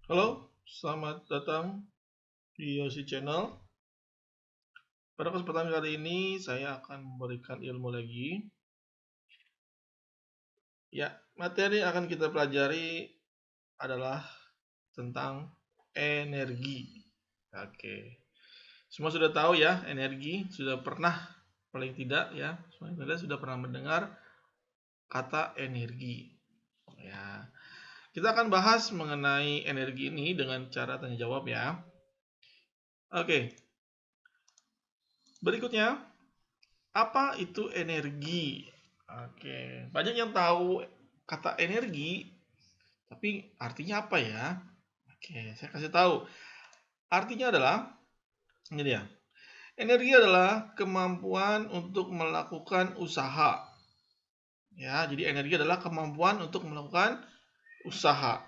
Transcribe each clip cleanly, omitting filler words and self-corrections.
Halo, selamat datang di Yosi Channel. Pada kesempatan kali ini saya akan memberikan ilmu lagi. Ya, materi yang akan kita pelajari adalah tentang energi. Oke. Semua sudah tahu ya, energi sudah pernah, paling tidak ya, semuanya sudah pernah mendengar kata energi. Ya. Kita akan bahas mengenai energi ini dengan cara tanya jawab ya. Oke. Berikutnya, apa itu energi? Oke, banyak yang tahu kata energi, tapi artinya apa ya? Oke, saya kasih tahu. Artinya adalah ini dia. Energi adalah kemampuan untuk melakukan usaha. Ya, jadi energi adalah kemampuan untuk melakukan usaha.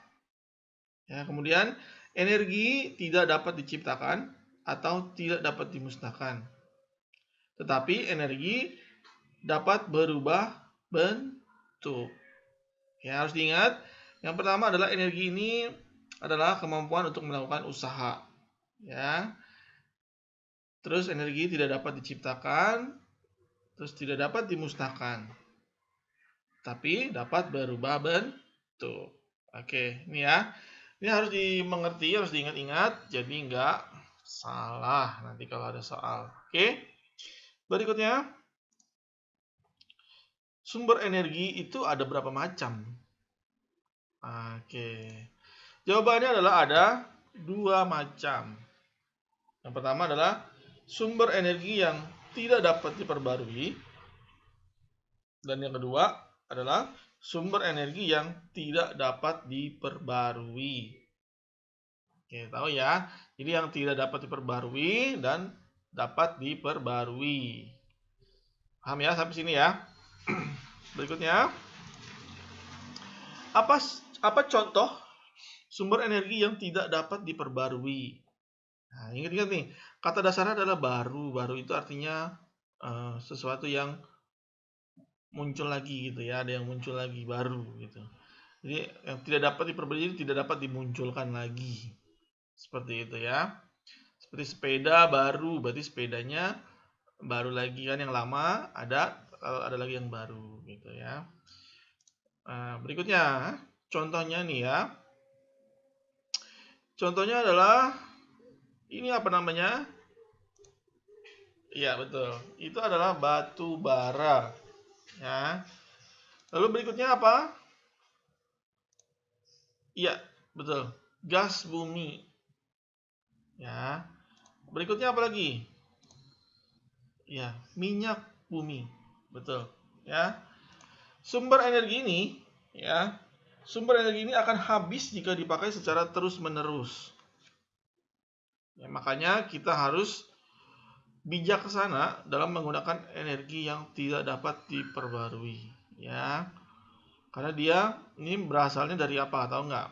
Ya, kemudian energi tidak dapat diciptakan atau tidak dapat dimusnahkan. Tetapi energi dapat berubah bentuk. Ya, harus diingat, yang pertama adalah energi ini adalah kemampuan untuk melakukan usaha. Ya. Terus energi tidak dapat diciptakan, terus tidak dapat dimusnahkan, tapi dapat berubah bentuk. Oke, ini ya. Ini harus dimengerti, harus diingat-ingat, jadi nggak salah nanti kalau ada soal. Oke. Berikutnya, sumber energi itu ada berapa macam? Oke. Jawabannya adalah ada dua macam. Yang pertama adalah sumber energi yang tidak dapat diperbarui, dan yang kedua adalah sumber energi yang tidak dapat diperbarui. Oke, tahu ya. Jadi yang tidak dapat diperbarui dan dapat diperbarui. Paham ya sampai sini ya? Berikutnya, apa apa contoh sumber energi yang tidak dapat diperbarui? Nah, ingat-ingat nih, kata dasarnya adalah baru. Baru itu artinya sesuatu yang muncul lagi gitu ya, ada yang muncul lagi baru gitu. Jadi yang tidak dapat diperbarui tidak dapat dimunculkan lagi. Seperti itu ya. Seperti sepeda baru, berarti sepedanya baru lagi kan, yang lama ada, kalau ada lagi yang baru gitu ya. Berikutnya contohnya nih ya. Contohnya adalah ini apa namanya? Iya betul. Itu adalah batu bara ya. Lalu berikutnya apa? Iya, betul. Gas bumi. Ya. Berikutnya apa lagi? Ya, minyak bumi. Betul. Ya. Sumber energi ini, ya. Sumber energi ini akan habis jika dipakai secara terus-menerus. Ya, makanya kita harus bijaksana dalam menggunakan energi yang tidak dapat diperbarui, ya. Karena dia ini berasalnya dari apa? Tahu nggak?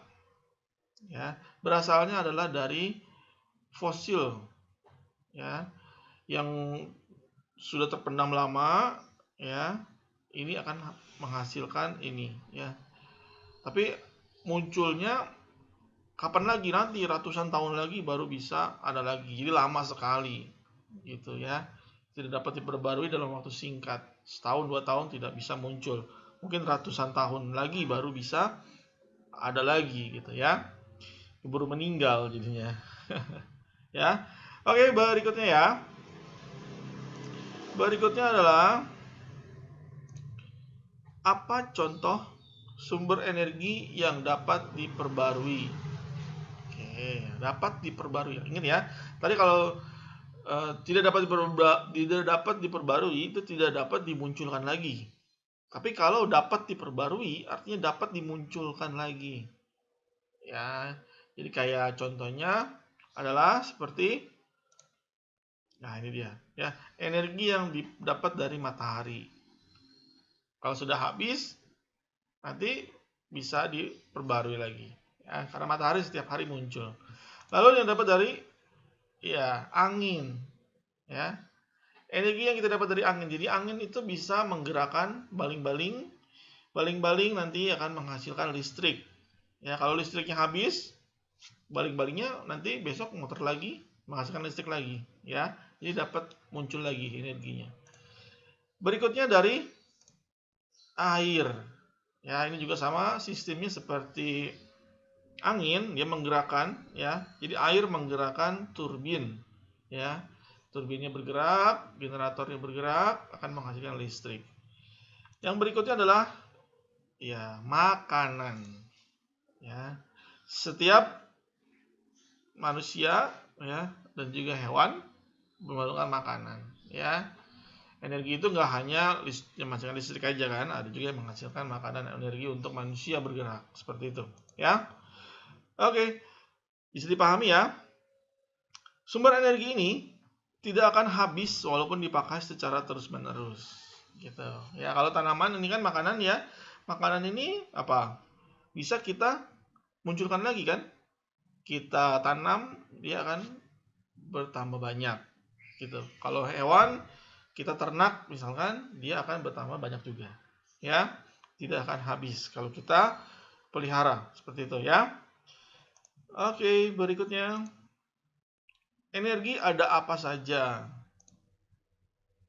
Ya, berasalnya adalah dari fosil, ya, yang sudah terpendam lama, ya. Ini akan menghasilkan ini, ya. Tapi munculnya kapan lagi? Nanti ratusan tahun lagi baru bisa ada lagi. Jadi lama sekali, gitu ya. Tidak dapat diperbarui dalam waktu singkat. Setahun 2 tahun tidak bisa muncul. Mungkin ratusan tahun lagi baru bisa ada lagi, gitu ya. Keburu meninggal jadinya. Ya. Oke, berikutnya ya. Berikutnya adalah apa contoh sumber energi yang dapat diperbarui? Oke, dapat diperbarui. Ingat ya. Tadi kalau tidak dapat diperbarui itu tidak dapat dimunculkan lagi. Tapi kalau dapat diperbarui artinya dapat dimunculkan lagi. Ya. Jadi kayak contohnya adalah seperti, nah ini dia ya, energi yang didapat dari matahari. Kalau sudah habis nanti bisa diperbarui lagi. Ya, karena matahari setiap hari muncul. Lalu yang dapat dari, ya, angin, ya. Energi yang kita dapat dari angin. Jadi angin itu bisa menggerakkan baling-baling. Baling-baling nanti akan menghasilkan listrik. Ya, kalau listriknya habis, balik-baliknya nanti besok muter lagi, menghasilkan listrik lagi, ya. Jadi dapat muncul lagi energinya. Berikutnya dari air. Ya, ini juga sama sistemnya seperti angin, dia menggerakkan, ya. Jadi air menggerakkan turbin, ya. Turbinnya bergerak, generatornya bergerak, akan menghasilkan listrik. Yang berikutnya adalah ya makanan. Ya. Setiap manusia, ya, dan juga hewan memerlukan makanan, ya. Energi itu nggak hanya menghasilkan listrik aja kan, ada juga yang menghasilkan makanan dan energi untuk manusia bergerak, seperti itu, ya. Oke, bisa dipahami ya. Sumber energi ini tidak akan habis walaupun dipakai secara terus-menerus, gitu. Ya, kalau tanaman ini kan makanan ya, makanan ini apa? Bisa kita munculkan lagi kan? Kita tanam, dia akan bertambah banyak, gitu. Kalau hewan kita ternak misalkan, dia akan bertambah banyak juga, ya. Tidak akan habis kalau kita pelihara, seperti itu ya. Oke, berikutnya energi ada apa saja?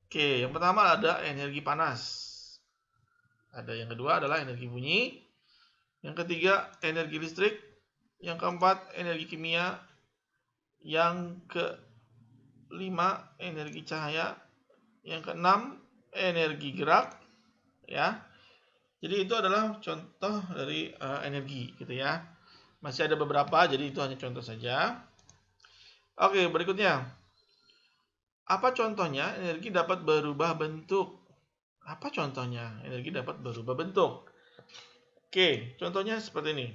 Oke, yang pertama ada energi panas. Ada yang kedua adalah energi bunyi. Yang ketiga energi listrik. Yang keempat energi kimia. Yang kelima energi cahaya. Yang keenam energi gerak, ya. Jadi itu adalah contoh dari energi, gitu ya. Masih ada beberapa, jadi itu hanya contoh saja. Oke, berikutnya. Apa contohnya energi dapat berubah bentuk? Apa contohnya energi dapat berubah bentuk? Oke, contohnya seperti ini.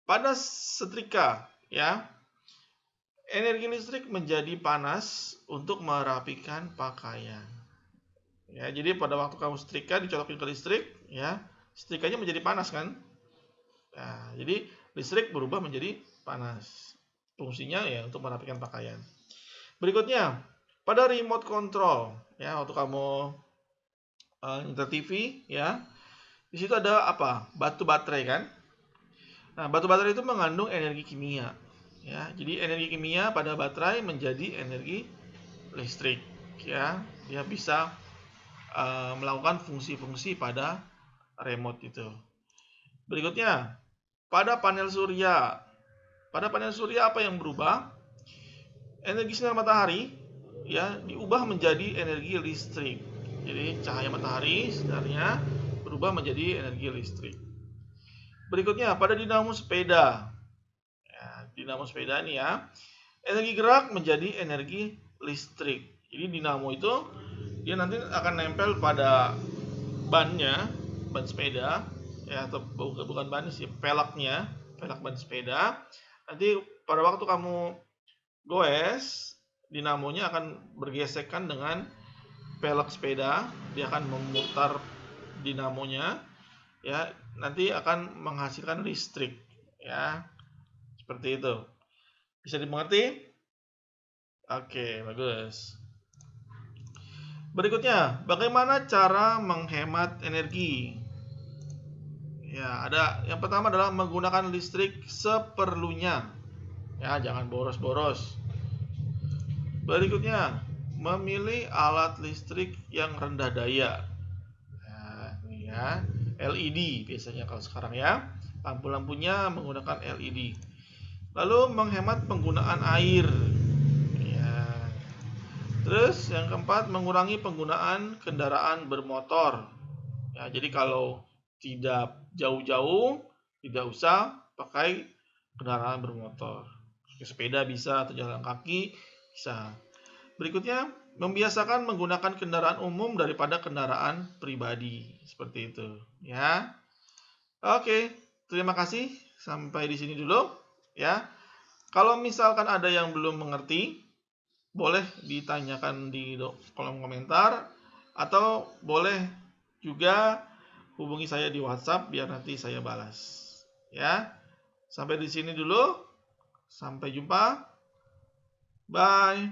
Pada setrika, ya, energi listrik menjadi panas untuk merapikan pakaian. Ya, jadi pada waktu kamu setrika dicolokin ke listrik, ya, setrikanya menjadi panas kan? Nah, jadi listrik berubah menjadi panas. Fungsinya ya untuk merapikan pakaian. Berikutnya, pada remote control, ya, waktu kamu nyetel TV, ya, di situ ada apa? Batu baterai kan? Nah, batu baterai itu mengandung energi kimia, ya. Jadi energi kimia pada baterai menjadi energi listrik, ya. Dia bisa melakukan fungsi-fungsi pada remote itu. Berikutnya, pada panel surya. Pada panel surya apa yang berubah? Energi sinar matahari, ya, diubah menjadi energi listrik. Jadi cahaya matahari sinarnya berubah menjadi energi listrik. Berikutnya pada dinamo sepeda. Ya, dinamo sepeda ini ya, energi gerak menjadi energi listrik. Jadi dinamo itu dia nanti akan nempel pada bannya, ban sepeda, ya, atau bukan ban sih, peleknya, pelek ban sepeda. Nanti pada waktu kamu goes, dinamonya akan bergesekan dengan pelek sepeda, dia akan memutar dinamonya, ya, nanti akan menghasilkan listrik, ya, seperti itu. Bisa dimengerti? Oke, bagus. Berikutnya, bagaimana cara menghemat energi? Ya, ada yang pertama adalah menggunakan listrik seperlunya. Ya, jangan boros-boros. Berikutnya, memilih alat listrik yang rendah daya. Nah, ini ya, LED biasanya kalau sekarang ya. Lampu-lampunya menggunakan LED. Lalu menghemat penggunaan air. Terus yang keempat, mengurangi penggunaan kendaraan bermotor. Ya, jadi kalau tidak jauh-jauh, tidak usah pakai kendaraan bermotor. Sepeda bisa atau jalan kaki bisa. Berikutnya, membiasakan menggunakan kendaraan umum daripada kendaraan pribadi. Seperti itu, ya. Oke, terima kasih. Sampai di sini dulu, ya. Kalau misalkan ada yang belum mengerti, boleh ditanyakan di kolom komentar atau boleh juga hubungi saya di WhatsApp biar nanti saya balas. Ya. Sampai di sini dulu. Sampai jumpa. Bye.